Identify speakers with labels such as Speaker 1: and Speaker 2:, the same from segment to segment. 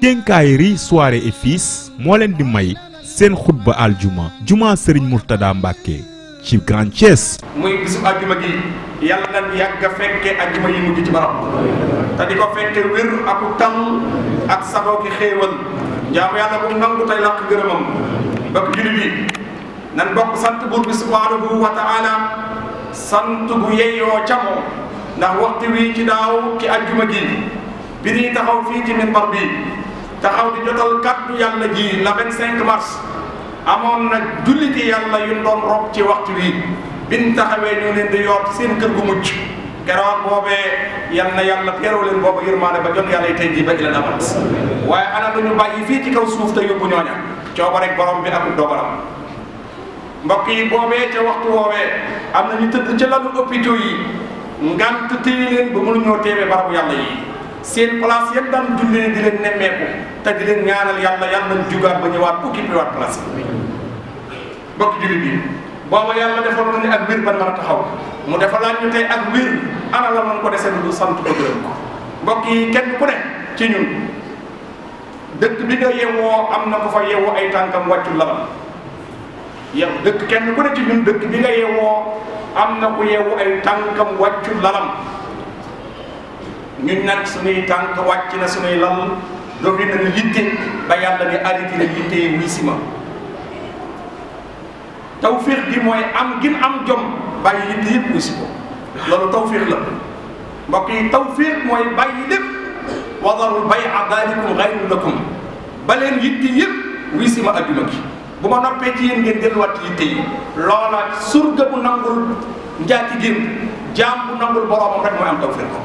Speaker 1: Quincaillerie Soirée et Fils moo leen di may seen xutba aljuma juma Serigne Mourtada Mbacké ci Grand Thiès.
Speaker 2: muy bisu aljuma gi yàlla nañ yàgg a fekke aljuma yi mujj ci barab te di ko fekke wér ak tam ak sagoo ki xéewal jaamu yàlla bu nangu tey làq gërëmam bokk jullit yi nan bokk sant buur bi subhanahu wa taala sant bu yeeyoo ca moom ndax waxtu wi ci daaw ci aljuma gi bi ñuy taxaw fii ci minbar bi taxaw di jotal kàddu yàlla ji la 25 mars amoon na julliti yàlla yu doon rob ci waxtu wi biñ taxawee ñu leen di yor ci seen kër gu mucc keroog boobee yal na yàlla teeroo leen booba yërmaane ba jot yàlla tey jii ba ilal amat waaye ana lu ñu bàyyi fii ci kaw suuf te yóbbu ñooña cooba rek borom bi ak dogalam mbokk yi boobee ca waxtu woowee am na ñu tëdd ca lalu hôpitaux yi ngant téye leen ba mënuñoo teewee barabu yàlla yi seen place yëpp daan jullee di leen nemmeeku te di leen ñaanal yàlla yàlla nañ jugaat ba ñëwaat occupé waat place bi mbokk jullit yi booba yàlla defal na ni ak wér ban mën a taxaw mu defalaat ñu tey ak wér ana la mën ko dese lu sant ko gërëm ko mbokk yi kenn ku ne ci ñun dëkk bi nga yewwoo am na ko fa yewwoo ay tànkam wàccul lalam yow dëkk kenn ku ne ci ñun dëkk bi nga yewwoo am na ku yewwu ay tànkam wàccul lalam ñun nag suñuy tànk wàcc na suñuy lal dofi nañu yitte ba yàlla ni arrêté na yitte yi wuy si ma tawfiix gi mooy am gin am jom bàyyi yitte yëpp wuy si ko loolu tawfiix la mbokk yi tawfiix mooy bàyyi lépp wadarul bay'a daalikum xayrun lakum ba leen yitte yëpp wuy si ma adduna gi bu ma noppee ci yéen ngeen delluwaat ci yitte yi loola surga bu nangul njaati génn jaam bu nangul boroomam rek mooy am tawfiix ko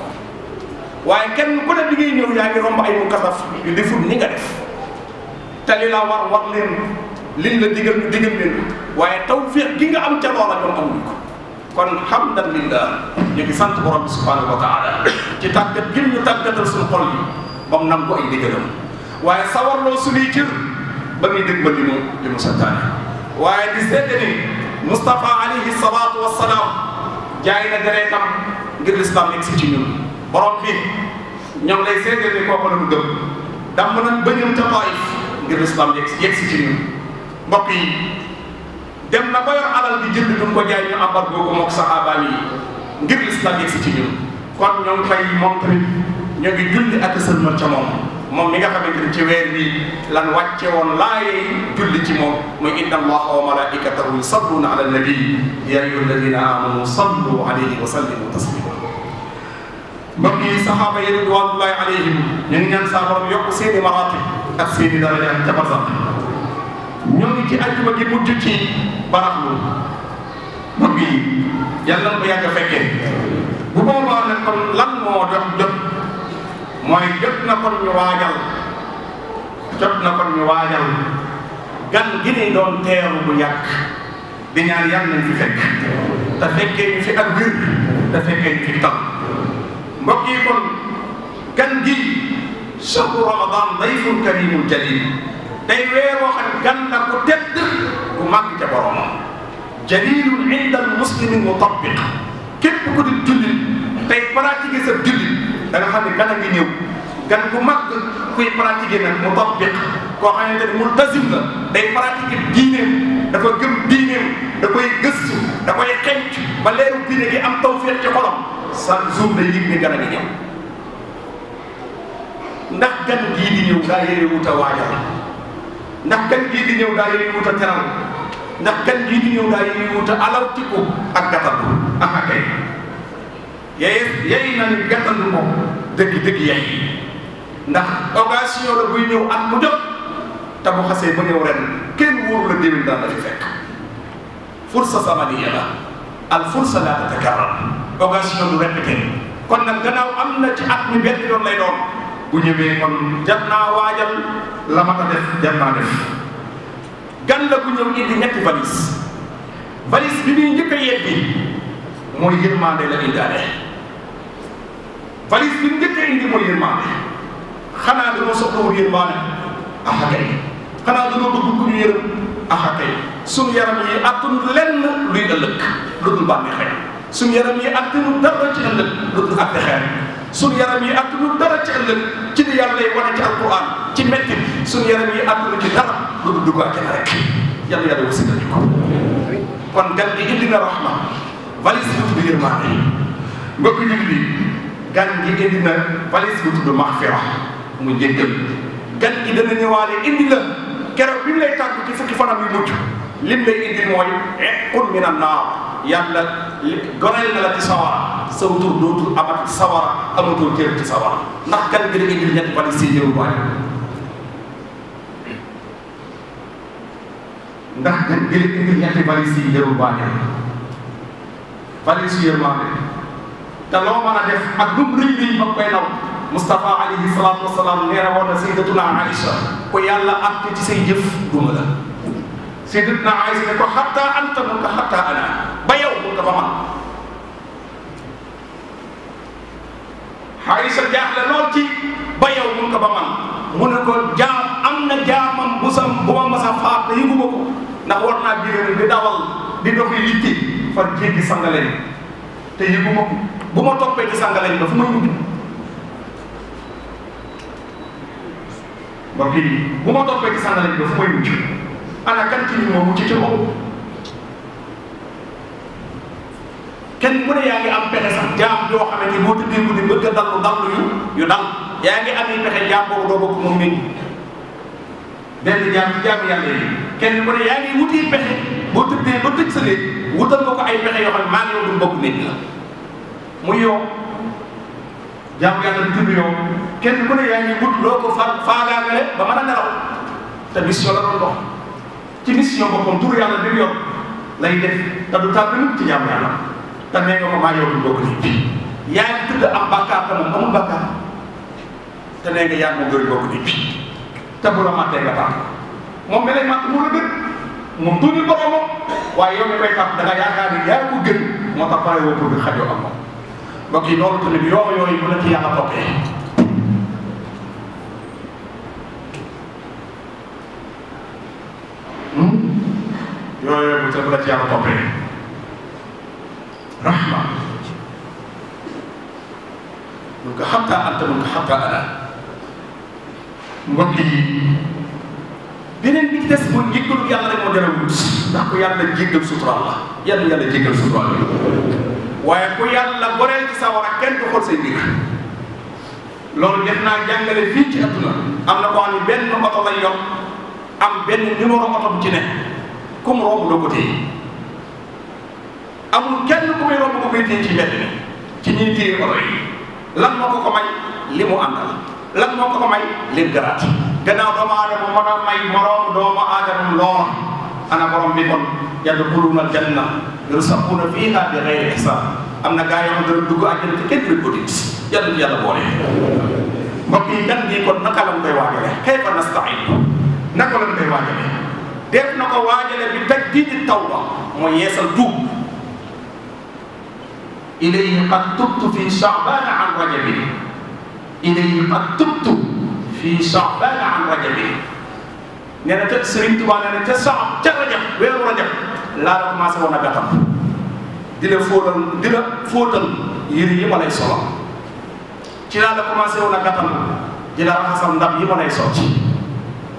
Speaker 2: waaye kenn ku ne bi ngay ñëw yaa ngi romb ay mukasaf yu deful ni nga def te li la war leen liñ la digal ñu digal leen waaye tawfiix gi nga am ca loola ñoom amuñu ko kon hamdan lillah ñu ngi sant borom bi subhanahu wa taala ci tàggat gi ñu tàggatal suñu xol yi ba mu nangu ay digalam waaye sawarloo suñuy cër ba muy dégg ba li mu santaane waaye di seede ni Moustapha alayhi salaatu wassalaam jaay na deretam ngir l'islam nekk si ci ñun borom bi ñoom lay seede ni kooku la ñu gëm dam nañ bëñam ca Taif ngir l'islam yegg si ci ñun mbokk yi dem na ba yor alal di jënd duñ ko jaay ñu embargo ko mook saxaabaam yi ngir l'islam yegg si ci ñun kon ñoo ngi fay moom tamit ñoo ngi julli ak sëlmal ca moom mi nga xamante ni ci weer bi lan wàcce woon laayee julli ci moom muy inna allaha wa malaikatahu yusalluna ala nabi ya ayyuha alladina amanu sallu alayhi wa sallimu taslima mbokk yi saxaaba yi ridwanullahi alayhim ñu ngi ñaan saa borom yokk seeni maratib ak seeni daraja ca barzaq ñoo ngi ci àjjuma gi mujj ci baraxlu mbokk yi yàlla na ko yàgg a fekkee bu boobaa nag kon lan moo jot mooy jot na kon ñu waajal gan gi ni doon teeru bu yàgg di ñaan yàlla nañ fi fekk te fekkee ñu fi ak wér te fekkee ñu fi tam mbokk yi kon gan gi shahru ramadan dayfun karimul jalil day weer woo xam gan la ku tedd ku màgg ca boromam jalilun inda al muslimin mutabbiq képp ku di jullit tey pratiquer sa jullit da nga xam ne gan a ngi ñëw gan ku màgg kuy pratiquer nag mutabbiq koo xamante ne multazim la day pratiquer diineem dafa gëm diineem da koy gëstu da koy xenc ba leeru diine gi am tawfiq ci xolam chaque jour day yëg ni gan a ngi ñëw ndax gan gii di ñëw daa yére wut a waajal ndax gan gii di ñëw daa yére wut a teral ndax gan gii di ñëw daa yére wut a alawtiku ak gàttandu ak kay yey na ni gàttandu ko dëgg yey ndax occasion la buy ñëw at mu jot te bu xasee ba ñëw ren kenn wóoru la déwén daan la fi fekk fursa samaniya la al fursa la tatakarrar occasion du répété kon nag gannaaw am na ci at mi benn yoon lay doon bu ñëwee kon jar naa waajal la ma ko def jar naa def gan la bu ñëw indi ñetti valise bi ñuy njëkk a yebbi mooy yërmande la indaale valise bi njëkk a indi mooy yërmande xanaa dañoo soxlawul yërmande ah kay xanaa dañoo bëgg ku ñu yërëm ah kay suñu yaram yi attun lenn luy ëllëg lu dul bànni xel suñu yaram yi attunu dara ci ëllëg lu dul àtte xeer suñu yaram yi attunu dara ci ëllëg ci li yàlla lay wane ci alquran ci métti suñu yaram yi attunu ci dara lu dugg ak kenn rek yàlla yàlla wasi nañu ko kon gan gi indi na rahma valise bu tudd yërmaande mbokk jullit bi gan gi indi na valise bu tudd maxfira mu njëggal gan gi dana ñëwaale indi la keroog bi mu lay tàggu ci fukki fanam yu mujj lim lay indi mooy iqun min an-naar yàlla goreel na la ci sawara saw tur dootul amat sawara amatul cër ci sawara ndax gan gi la indil ñetti valise yi jëru waaye ndax gan gi la indil ñetti valise yi jëru waaye valise yi yërmaande te loo mën a def ak lu mu rëy ba koy naw Moustapha alayhi salaatu wa salaam nee na woon na sayyidatuna Aïcha ko yàlla àtte ci say jëf duma la sayyidatuna Aïcha ne ko hatta anta mun ko hatta ana ba yow mun ko ba man Aïcha jaaxle lool ci ba yow mun ko ba man mu ne ko jaam am na jaamam bu ma masa faat te yëguma ko ndax war naa jigéen di dawal di doxi yitte far jéggi sangaleen te yëguma ko bu ma toppee ci sangaleen ba fu may mujj mbokk yi bu ma toppee ci sangaleen ba fu may mujj ana kan ci nit moom mucc ci moom kenn ku ne yaa ngi am pexe sax jaam yoo xamante ni boo tëddee guddi bëgg a dallu yu dal yaa ngi amee pexe jaam boobu doo bokk moom nit benn jaam ci jaam yàlla yi kenn ku ne yaa ngi wuti pexe boo tëddee ba tëj sa néeg wutal nga ko ay pexe yoo xam ne maa ngi yow duñ bokk nit la muy yow jaam yàlla di tudd yow kenn ku ne yaa ngi wut loo ko faagaagale ba mën a nelaw te mission la doon dox ci mission boppam tur yàlla bi mu yor lay def te du tàbbi mukk ci jaam yàlla te nee nga ko maa yow duñ bokk nit yaa ngi tëdd am bàkkaar te moom amul bàkkaar te nee nga yaa ngi moom doon bokk nit te bu la màttee nga tàpp moom mi lay màtt mu la gën moom tuuti boromam waaye yow mi koy tàpp da nga yaakaar ni yaa ko gën moo tax pare woo pour nga xajoo ak moom mbokk yi loolu tamit yooyu bu la ci yàlla toppee yooyu bu la ci yàlla toppee rahma mun ko xatta anta mun ko xatta ana mbokk yi beneen bi ci des mooy njëggalu yàlla rek moo jar a wut ndax ku yàlla jéggal suturaal la yàlla jéggal suturaal la waaye ku yàlla goreel ci sa war a kenn du xool say mbir loolu def naa jàngale fii ci adduna am na ko xam ne benn oto lay yor am benn numéro oto bu ci ne comme romb doo ko téye amul kenn ku muy romb ko koy téye ci mbedd mi ci ñuy téye oto yi lan moo ko may li mu àndal lan moo ko may leen garaat gannaaw doomu aadama mën a may moroom doomu aadama loola ana borom bi kon yadxuluuna aljanna yursaquna fiha bi ghayri hisab am na gaa yoo xam ne dugg àjjana te kenn du ko dit yàlla boole mbokk yi gan gi kon naka lañ koy waajale kayfa nasta'in naka lañ koy waajale def na ko waajale bi tajdiidi tawba mooy yeesal tuub ilayhi qad tubtu fi sha'bana an rajabi ilayhi qad tubtu fi sha'bana an rajabi nee na te Sëriñ Tuubaa nee na ca rajab weeru rajab laa la commencé woon a gàttal di la fóotal yére yi ma lay solo ci laa la commencé woon a gàttal di la raxasal ndab yi ma lay sotti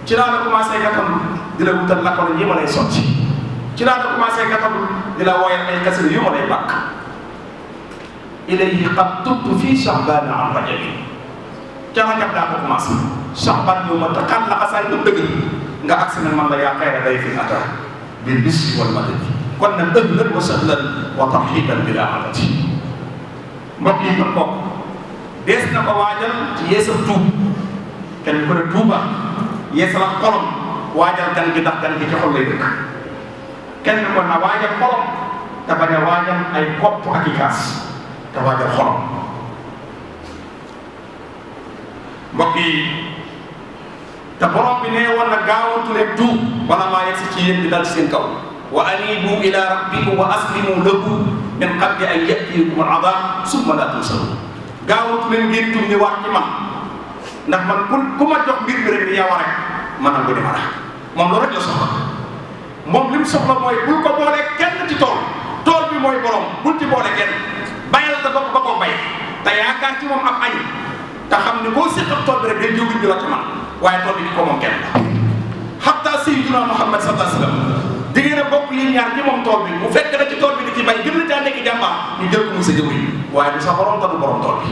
Speaker 2: ci laa la commencé gàttal di la wutal lakkoon yi ma lay sotti ci laa la commencé gàttal di la wooyal ay kasir yu ma lay bàkk ilayhi qad tubtu fii sha'bana an rajabi ca rajab daa ko commencé Sha'ban ñëw ma te kan la xasaay ba dëgg nga agsi na man la yaa xayra dayfin ataa bil bisri wal madadi kon nag ahlan wa sahlan wa tarhiban bila adadi mbokk yi kon kooku dees na ko waajal ci yeesal tuub kenn ku ne tuuba yeesal ak xolom waajal gan gi ndax gan gi ci xol lay dëkk kenn ko na waajal xolom te bañ a waajal ay kopp ak i kaas te waajal xolom mbokk yi te borom bi nee woon na gaawantu leen tuub wala maa yegsi ci yéen di dal ci seen kaw wa anibu ila rabbikum wa aslimu lahu min qabli an yatiyakum al adab summa la tunsaru gaawantu leen ngeen tuub ni wax ci man ndax man ku ma jox mbir mi rek ni yow rek man a ko di mara moom loolu rek la soxla moom li mu soxla mooy bul ko boole kenn ci tool bi mooy borom bul ci boole kenn bayal ta ba ko bay te yaakaar ci moom am añ te xam ne boo séqal tool bi rek day jëwriñ bi la ci man waaye tool bi ci ko moom kenn la xatta sayyiduna Muhammad sallallahu alayhi wa sallam di ngeen a bokk yi ñaar ci moom tool bi bu fekk na ci tool bi di ci bay gën la caa nekk jàmbaar ñu jël ko muy sa jëwriñ waaye du sa borom te du borom tool bi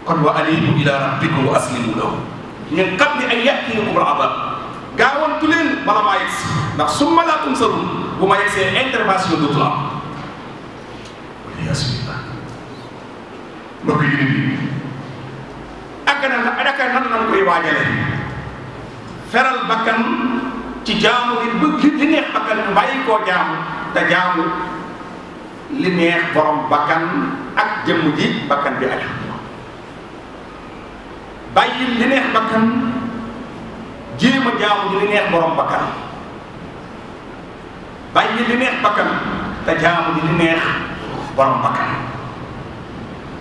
Speaker 2: kon wa aniibu ila rabbikum wa aslimu lahu min qabli an ya'tiyakumul adab gaawantu leen bala maa yegg si ndax summa laa tunsaruun bu ma yegsee intervention dootul am alhamdulilah mbokk yi nii ak nan nan koy waajalee feral bakkan ci jaamu li neex bakkan ñu bàyyi koo jaamu te jaamu li neex borom bakkan ak jëmm ji bakkan bi aju bàyyi li neex bakkan jéem a jaamu ji li neex borom bakkan bàyyi li neex bakkan te jaamu ji li neex borom bakkan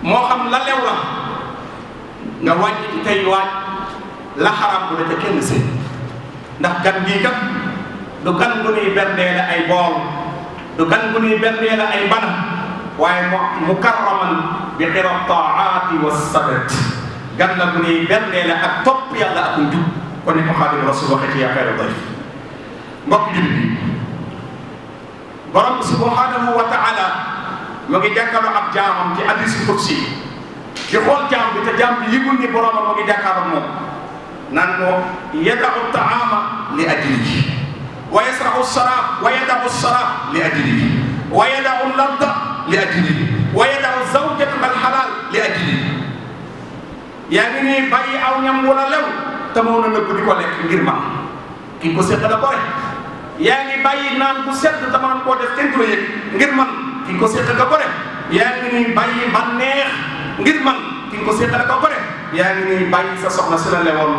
Speaker 2: moo xam la lew la nga wàññi ci tey waaj la xaram bu la ca kenn seen ndax gan gii kat du gan gu nuy berndee la ay bool du gan gu nuy berndee la ay bana waaye mukarraman bi xira taati wa sabat gan la gu nuy berndee la ak topp yàlla ak njub kon ni ko Xaadimu Rasuul waxee ci yaa xayra dayf mbokk jullit bi borom subhanahu wa taala mu ngi jàkkaarloo ab jaamam ci hadiisul qudsi di xool jaam bi te jaam bi yëgul ni boromam mu ngi jàkkaarloo moom naan ko yada'u ta'ama li ajlihi wa yasra'u as-sarab wa yada'u as-sarab li ajlihi wa yada'u al-ladda li ajlihi wa yada'u zawjata al-halal li ajlihi yaa ngi nii bàyyi aw ñam wala lew te moo na nëbb di ko lekk ngir man ki ko seq la gore yaa ngi bàyyi naan bu sedd te man koo def kenn du la yëg ngir man ki ko seq la gore yaa ngi nii bàyyi ba neex ngir man ki ko seq la gore yaa ngi nii bàyyi sa soxna si la lewoon